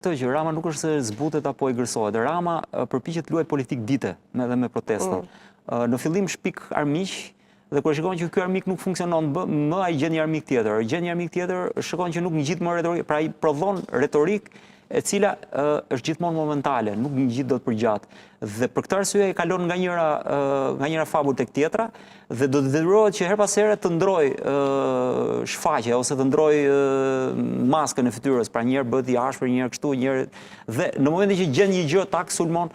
Të që Rama nuk është se zbutet apo e gërsohet. Rama përpiqet luaj politik dite edhe me protesta. Në fillim shpik armiq dhe kur shikon që ky armik nuk funksionon më ai gjen një armik tjetër. Gjen një armik tjetër, shikon që nuk ngjit më retorik, pra ai prodhon retorik e cila është gjithmonë momentale, nuk ngjit dot për gjatë. Dhe për këtë arsye e kalon nga njëra fabull tek tjetra dhe do të detyrohet që her pas here të ndroj shfaqje ose të ndroj maskën e fytyrës, pra njëherë bëhet i ashpër, njëherë kështu, njëherë dhe në momentin që gjen një gjë tak sulmon.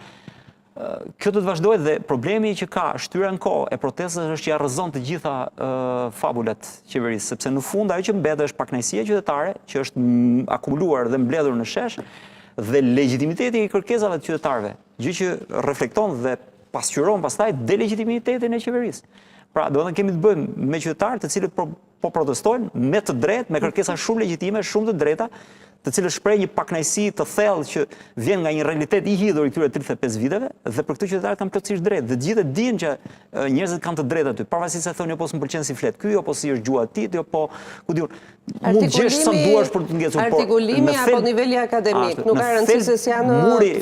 Kjo do të vazhdojë dhe problemi që ka shtyra në kohë e protestës është që ja rrëzon të gjitha fabulat qeverisë, sepse në fund ajo që mbet është pakënaqësia qytetare, që është akumuluar dhe mbledhur në shesh, dhe legitimiteti i kërkesave të qytetarëve, gjë që reflekton dhe pasqyron pastaj delegitimitetin e qeverisë. Pra, do të kemi të bëjmë me qytetarë të cilët po protestojnë me të drejtë, me kërkesa shumë legjitime, shumë të drejta, të cilët shpreh një pakënaqësi të thellë që vjen nga një realitet i hidhur i këtyre 35 viteve dhe për këtë qytetarët kanë plotësisht drejt. Dhe gjithë dinë që njerëzit kanë të drejtë aty, pavarësisht se thonë apo s'm pëlqen si flet ky, apo si është gjua e tij, apo ku diun. Mund gjesh sa duash për të ngecur, por artikulimi apo niveli akademik nuk garanton se janë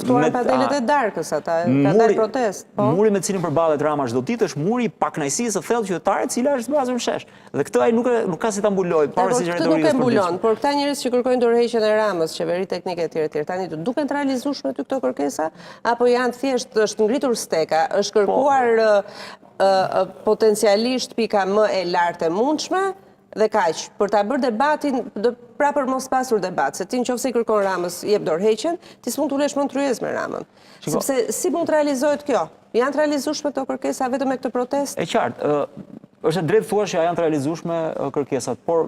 ftuar panelet e darkës ata, ka dalë protestë, po. Muri me cilin përballet Rama çdo ditë është muri i pakënaqësisë së thellë qytetare, e cila është zbrazur në shesh. Dhe këtë ai nuk ka si ta mbulojë, pavarësisht retorikës. Nuk e mbulon, por këta njerëz që kërkojnë dorëheqjen e Ramës, qeveri teknike etj. Tani të duken të realizueshme ty këto kërkesa apo janë thjesht është ngritur steka, është kërkuar potencialisht pika më e lartë e mundshme dhe kaq, për ta bërë debatin, pra për mos pasur debat, se ti nëse i kërkon Ramës jep dorëheqjen, ti s'mund të ulesh më në tryezë me Ramën. Sepse si mund të realizohet kjo? Janë të realizueshme këto kërkesa vetëm me këtë protestë? E qartë, është e drejtë thuash që janë të realizueshme kërkesat, por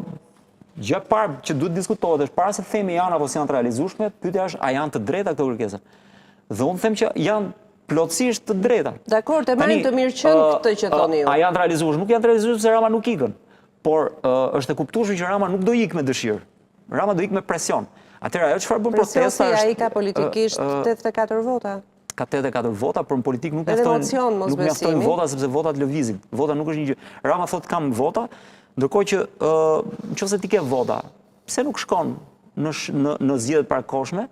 gjë parë që duhet diskutohet është para se themi janë apo si janë të realizueshme, pyetja është a janë të drejta këto kërkesa. Dhe unë them që janë plotësisht të drejta. Dakor, të marrim të mirëqen këtë që thoni ju. A janë të realizueshme? Nuk janë të realizueshme se Rama nuk ikën. Por është e kuptueshme që Rama nuk do ikë me dëshirë. Rama do ikë me presion. Atëherë ajo çfarë bën protesta është presioni ai ka politikisht 84 vota. Ka 84 vota, por në politik nuk mjaftojnë vota sepse votat lëvizin. Vota nuk është një gjë. Rama thotë kam vota, ndërkohë që nëse ti ke vota, pse nuk shkon në zgjedhjet parakoshme?